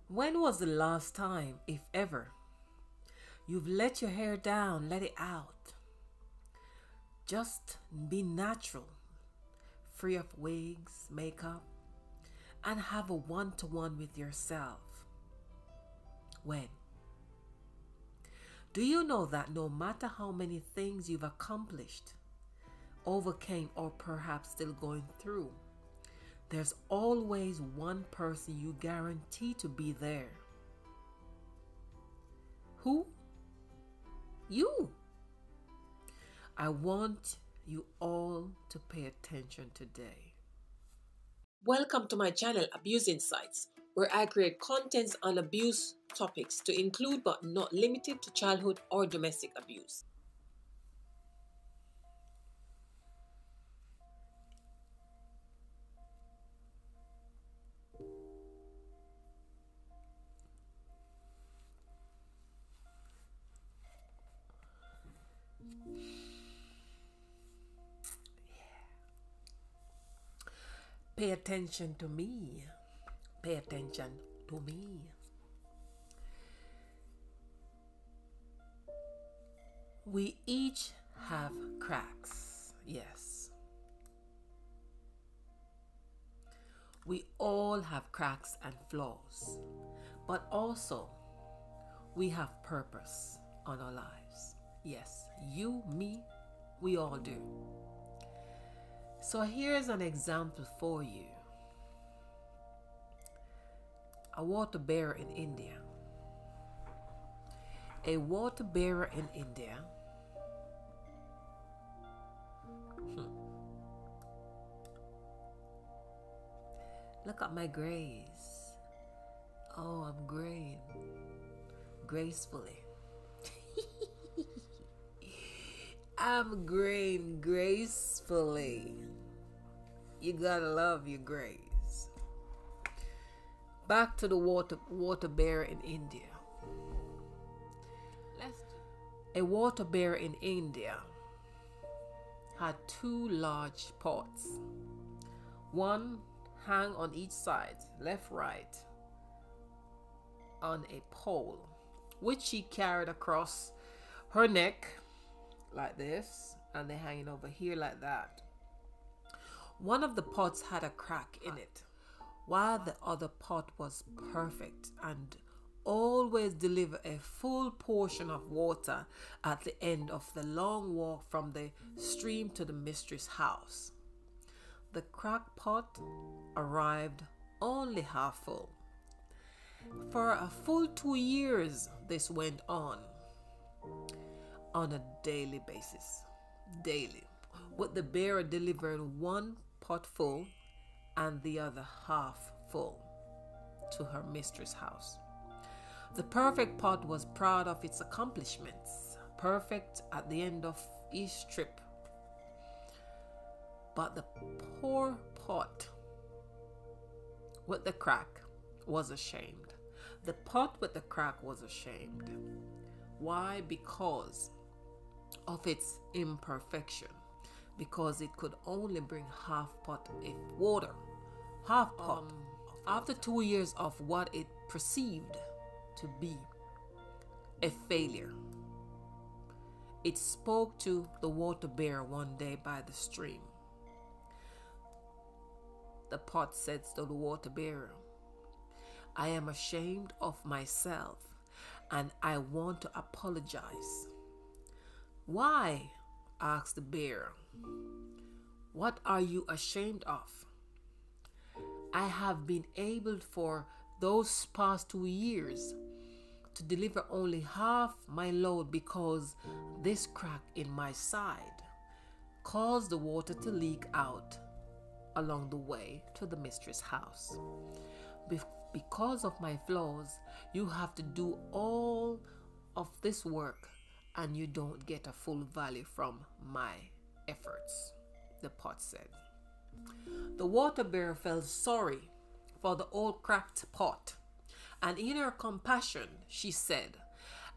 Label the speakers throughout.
Speaker 1: When was the last time, if ever, you've let your hair down, let it out? Just be natural, free of wigs, makeup, and have a one-to-one with yourself. When? Do you know that no matter how many things you've accomplished, overcame, or perhaps still going through, there's always one person you guarantee to be there? Who? You. I want you all to pay attention today. Welcome to my channel, Abuse Insights, where I create contents on abuse topics to include but not limited to childhood or domestic abuse. Pay attention to me. Pay attention to me. We each have cracks, yes. We all have cracks and flaws, but also we have purpose on our lives. Yes, you, me, we all do. So here's an example for you. A water bearer in India. A water bearer in India Look at my grace. Oh, I'm graying gracefully. I'm graying gracefully. You gotta love your grays. Back to the water bearer in India. A water bearer in India had two large pots. One hang on each side, left, right, on a pole, which she carried across her neck like this, and they're hanging over here like that. One of the pots had a crack in it, while the other pot was perfect and always delivered a full portion of water at the end of the long walk from the stream to the mistress' house. The cracked pot arrived only half full. For a full 2 years, this went on a daily basis. Daily. With the bearer delivering one pot full and the other half full to her mistress' house. The perfect pot was proud of its accomplishments, perfect at the end of each trip. But the poor pot with the crack was ashamed. The pot with the crack was ashamed. Why? Because of its imperfection. Because it could only bring half pot of water. Half pot. After 2 years of what it perceived to be a failure, it spoke to the water bearer one day by the stream. The pot said to the water bearer, I am ashamed of myself and I want to apologize. Why? Asked the bearer. What are you ashamed of? I have been able for those past 2 years to deliver only half my load because this crack in my side caused the water to leak out along the way to the mistress' house. Because of my flaws, you have to do all of this work and you don't get a full value from my efforts, the pot said. The water bearer felt sorry for the old cracked pot, and in her compassion, she said,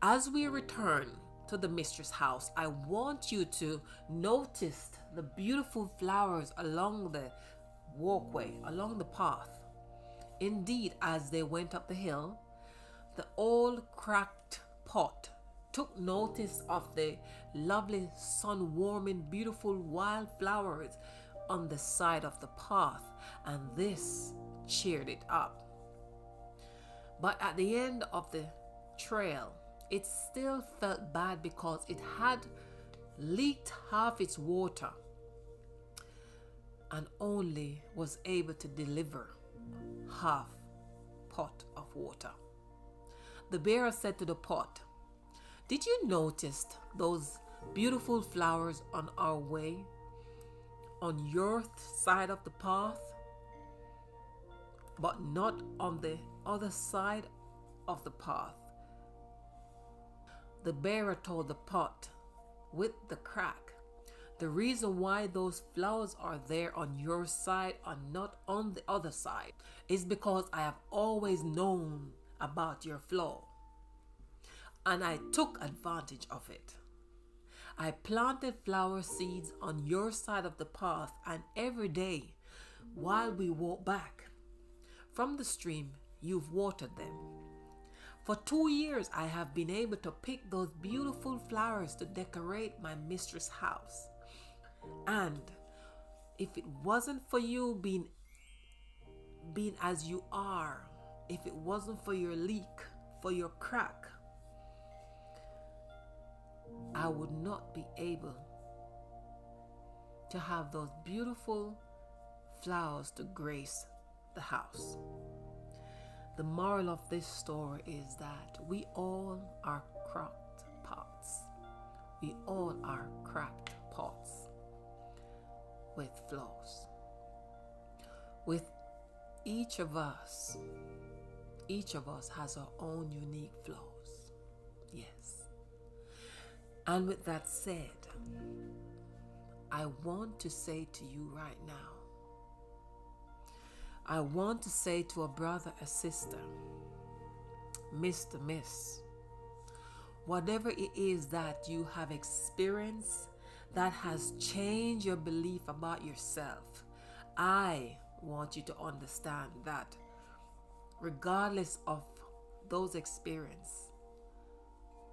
Speaker 1: as we return to the mistress' house, I want you to notice the beautiful flowers along the walkway, along the path. Indeed, as they went up the hill, the old cracked pot took notice of the lovely sun-warming beautiful wild flowers on the side of the path, and this cheered it up. But at the end of the trail, it still felt bad because it had leaked half its water and only was able to deliver half pot of water. The bearer said to the pot, "Did you notice those beautiful flowers on our way on your side of the path, but not on the other side of the path?" The bearer told the pot with the crack, "The reason why those flowers are there on your side and not on the other side is because I have always known about your flaw, and I took advantage of it. I planted flower seeds on your side of the path, and every day while we walk back from the stream, you've watered them. For 2 years, I have been able to pick those beautiful flowers to decorate my mistress' house. And if it wasn't for you being as you are, if it wasn't for your leak, for your crack, I would not be able to have those beautiful flowers to grace the house." The moral of this story is that we all are cracked pots. We all are cracked pots with flaws. With each of us has our own unique flaws. Yes. And with that said, I want to say to you right now, I want to say to a brother, a sister, Mr., Miss, whatever it is that you have experienced that has changed your belief about yourself, I want you to understand that regardless of those experiences,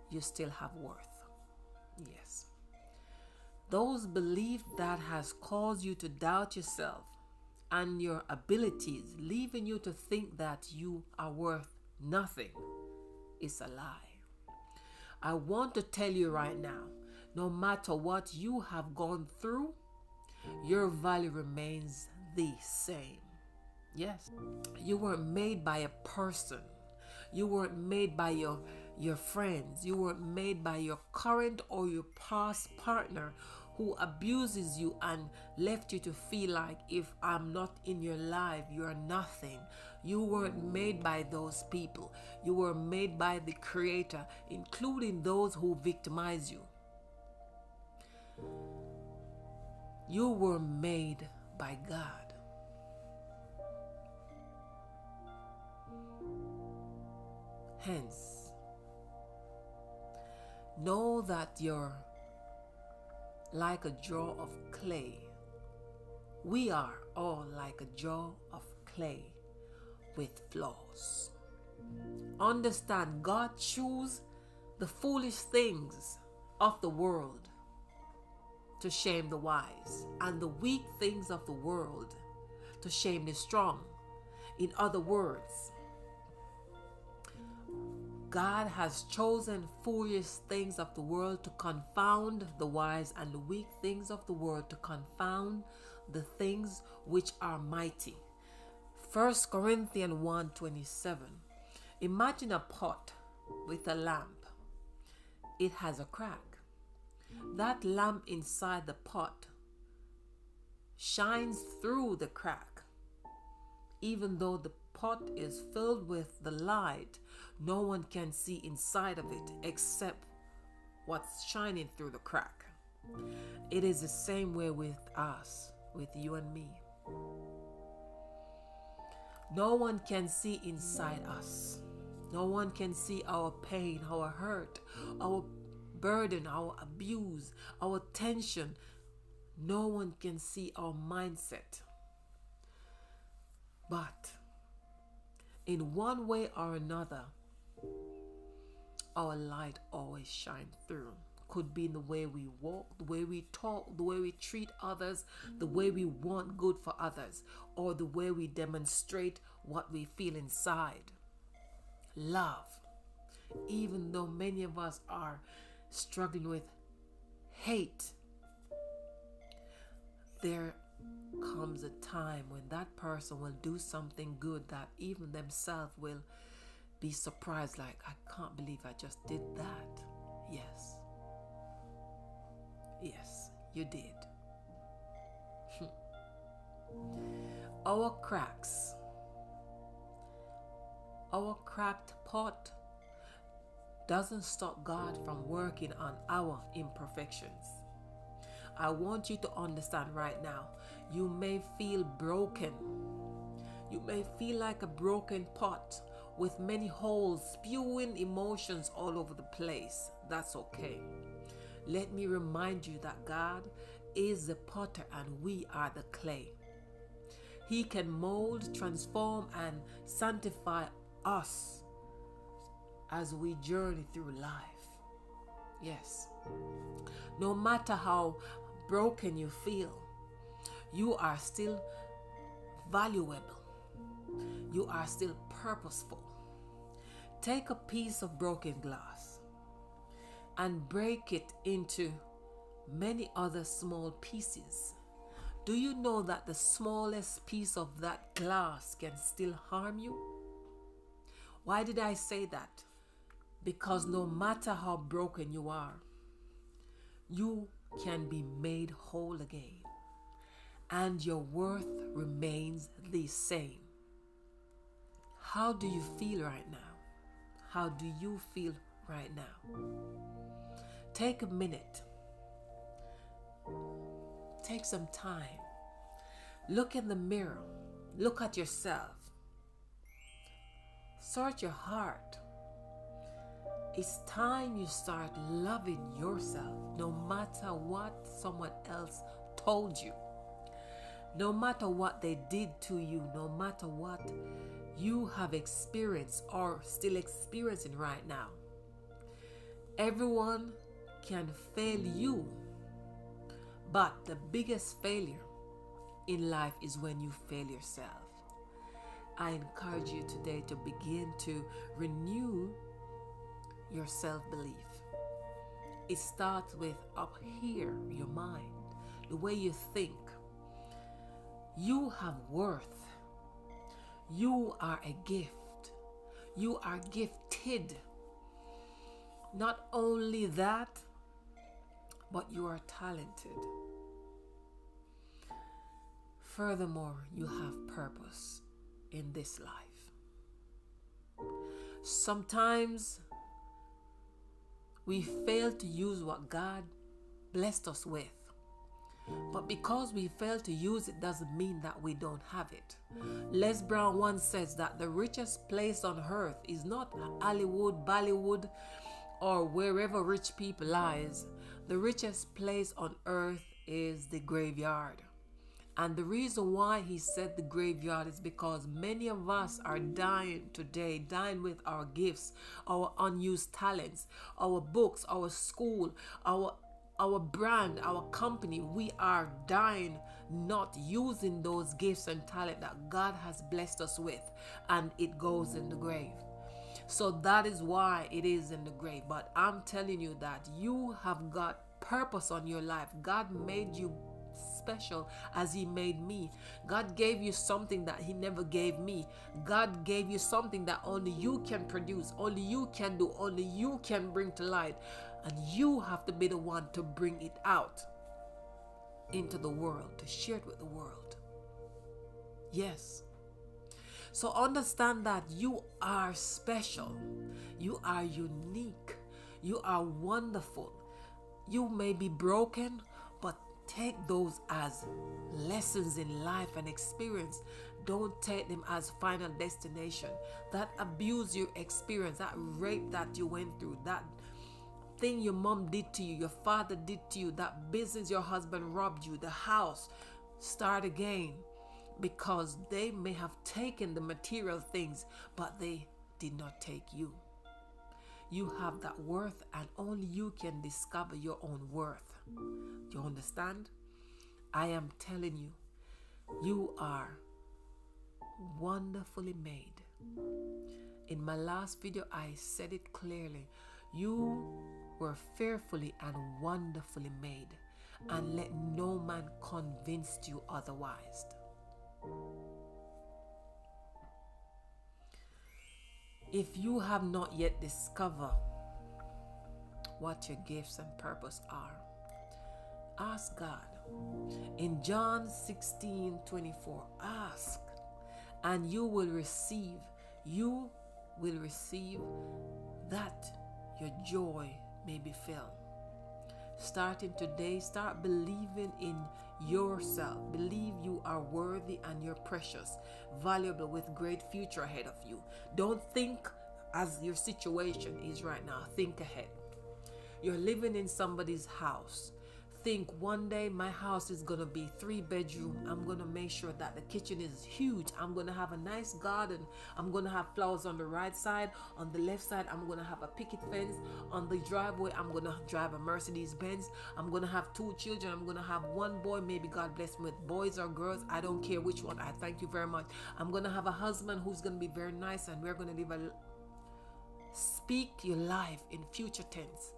Speaker 1: you still have worth. Yes. Those beliefs that has caused you to doubt yourself and your abilities, leaving you to think that you are worth nothing, is a lie. I want to tell you right now, no matter what you have gone through, your value remains the same. Yes. You weren't made by a person. You weren't made by your friends. You weren't made by your current or your past partner who abuses you and left you to feel like, if I'm not in your life, you're nothing. You weren't made by those people. You were made by the Creator, including those who victimize you. You were made by God. Hence, know that you're like a jar of clay. We are all like a jar of clay with flaws. Understand, God chose the foolish things of the world to shame the wise, and the weak things of the world to shame the strong. In other words, God has chosen foolish things of the world to confound the wise, and the weak things of the world to confound the things which are mighty. 1 Corinthians 1:27. Imagine a pot with a lamp. It has a crack. That lamp inside the pot shines through the crack. Even though the pot is filled with the light, no one can see inside of it except what's shining through the crack. It is the same way with us, with you and me. No one can see inside us. No one can see our pain, our hurt, our burden, our abuse, our tension. No one can see our mindset. But in one way or another, our light always shines through. Could be in the way we walk, the way we talk, the way we treat others, the way we want good for others, or the way we demonstrate what we feel inside. Love. Even though many of us are struggling with hate, there comes a time when that person will do something good that even themselves will be surprised, like, I can't believe I just did that. Yes. Yes, you did. Our cracks, our cracked pot doesn't stop God from working on our imperfections. I want you to understand right now, you may feel broken. You may feel like a broken pot with many holes, spewing emotions all over the place. That's okay. Let me remind you that God is the potter and we are the clay. He can mold, transform, and sanctify us as we journey through life. Yes. No matter how broken you feel, you are still valuable. You are still purposeful. Take a piece of broken glass and break it into many other small pieces. Do you know that the smallest piece of that glass can still harm you? Why did I say that? Because no matter how broken you are, you can be made whole again, and your worth remains the same. How do you feel right now? How do you feel right now? Take a minute. Take some time. Look in the mirror. Look at yourself. Search your heart. It's time you start loving yourself, no matter what someone else told you. No matter what they did to you, no matter what you have experienced or still experiencing right now. Everyone can fail you, but the biggest failure in life is when you fail yourself. I encourage you today to begin to renew your self-belief. It starts with up here, your mind, the way you think. You have worth. You are a gift. You are gifted. Not only that, but you are talented. Furthermore, you have purpose in this life. Sometimes we fail to use what God blessed us with. But because we fail to use it doesn't mean that we don't have it. Les Brown once says that the richest place on earth is not Hollywood, Bollywood, or wherever rich people lies. The richest place on earth is the graveyard. And the reason why he said the graveyard is because many of us are dying today, dying with our gifts, our unused talents, our books, our school, our brand, our company. We are dying not using those gifts and talent that God has blessed us with, and it goes in the grave. So that is why it is in the grave. But I'm telling you that you have got purpose on your life. God made you special as he made me. God gave you something that he never gave me. God gave you something that only you can produce, only you can do, only you can bring to light. And you have to be the one to bring it out into the world, to share it with the world. Yes. So understand that you are special. You are unique. You are wonderful. You may be broken, but take those as lessons in life and experience. Don't take them as final destination. That abuse you experienced, that rape that you went through, that thing your mom did to you, your father did to you, that business your husband robbed you, the house, start again. because they may have taken the material things, but they did not take you. You have that worth, and only you can discover your own worth. Do you understand? I am telling you, you are wonderfully made. In my last video, I said it clearly. You were fearfully and wonderfully made, and let no man convince you otherwise. If you have not yet discovered what your gifts and purpose are, ask God. In John 16:24, ask and you will receive. You will receive that your joy may be filled. Starting today, start believing in yourself. Believe you are worthy and you're precious, valuable, with great future ahead of you. Don't think as your situation is right now. Think ahead. You're living in somebody's house. Think one day my house is going to be 3-bedroom. I'm going to make sure that the kitchen is huge. I'm going to have a nice garden. I'm going to have flowers on the right side. On the left side, I'm going to have a picket fence. On the driveway, I'm going to drive a Mercedes Benz. I'm going to have 2 children. I'm going to have 1 boy. Maybe God bless me with boys or girls. I don't care which one. I thank you very much. I'm going to have a husband who's going to be very nice, and we're going to live a... Speak your life in future tense.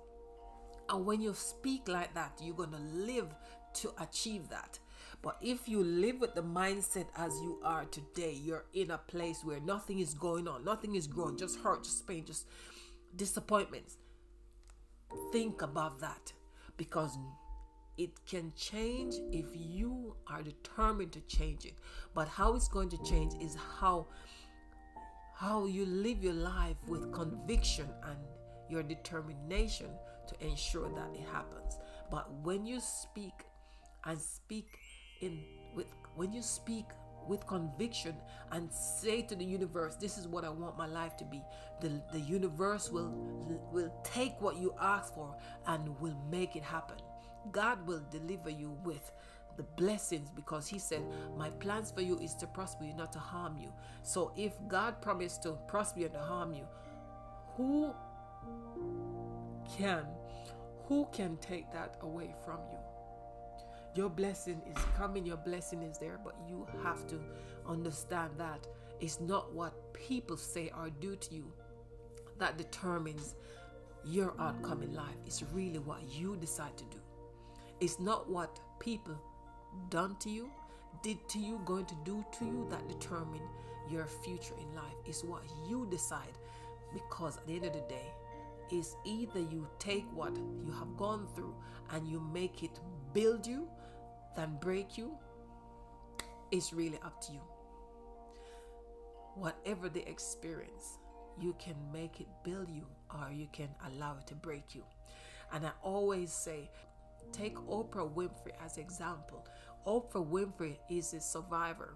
Speaker 1: And when you speak like that, you're going to live to achieve that. But if you live with the mindset as you are today, you're in a place where nothing is going on, nothing is growing, just hurt, just pain, just disappointments. Think about that, because it can change if you are determined to change it. But how it's going to change is how you live your life with conviction and your determination to ensure that it happens. But when you speak with conviction and say to the universe, this is what I want my life to be, the universe will take what you ask for and will make it happen. God will deliver you with the blessings, because he said, my plans for you is to prosper you, not to harm you. So if God promised to prosper you and to harm you, who can take that away from you? Your blessing is coming, your blessing is there, but you have to understand that it's not what people say or do to you that determines your outcome in life. It's really what you decide to do. It's not what people done to you, did to you, going to do to you that determine your future in life. It's what you decide, because at the end of the day, is either you take what you have gone through and you make it build you than break you. It's really up to you. Whatever the experience, you can make it build you, or you can allow it to break you. And I always say, take Oprah Winfrey as example. Oprah Winfrey is a survivor,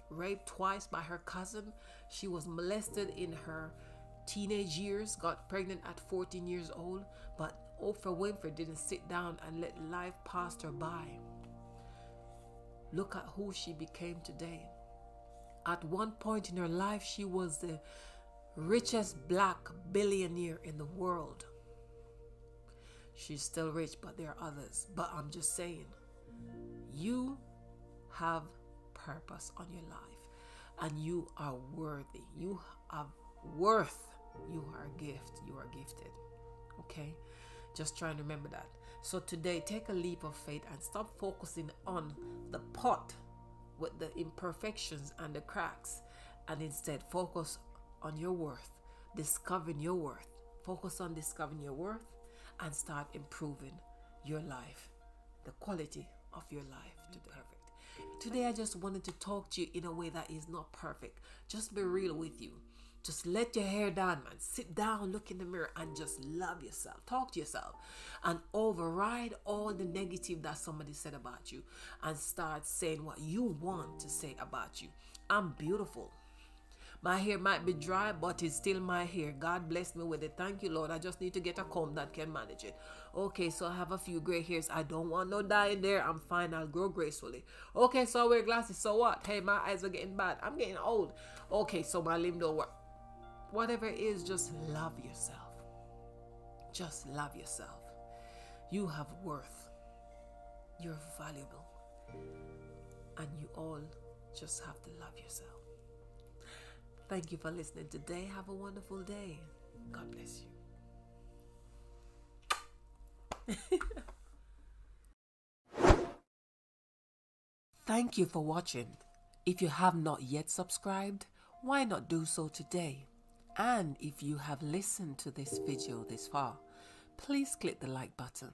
Speaker 1: raped twice by her cousin. She was molested in her teenage years, got pregnant at 14 years old, but Oprah Winfrey didn't sit down and let life pass her by. Look at who she became today. At one point in her life, she was the richest black billionaire in the world. She's still rich, but there are others. But I'm just saying, you have purpose on your life, and you are worthy. You have worth. You are a gift. You are gifted. Okay? Just trying to remember that. So today, take a leap of faith and stop focusing on the pot with the imperfections and the cracks, and instead focus on your worth, discovering your worth. Focus on discovering your worth and start improving your life, the quality of your life to be perfect. Today, I just wanted to talk to you in a way that is not perfect. Just be real with you. Just let your hair down, man. Sit down, look in the mirror, and just love yourself. Talk to yourself and override all the negative that somebody said about you, and start saying what you want to say about you. I'm beautiful. My hair might be dry, but it's still my hair. God bless me with it. Thank you, Lord. I just need to get a comb that can manage it. Okay, so I have a few gray hairs. I don't want no dye in there. I'm fine. I'll grow gracefully. Okay, so I wear glasses. So what? Hey, my eyes are getting bad. I'm getting old. Okay, so my limb don't work. Whatever it is, just love yourself. Just love yourself. You have worth. You're valuable. And you all just have to love yourself. Thank you for listening today. Have a wonderful day. God bless you. Thank you for watching. If you have not yet subscribed, why not do so today? And if you have listened to this video this far, please click the like button.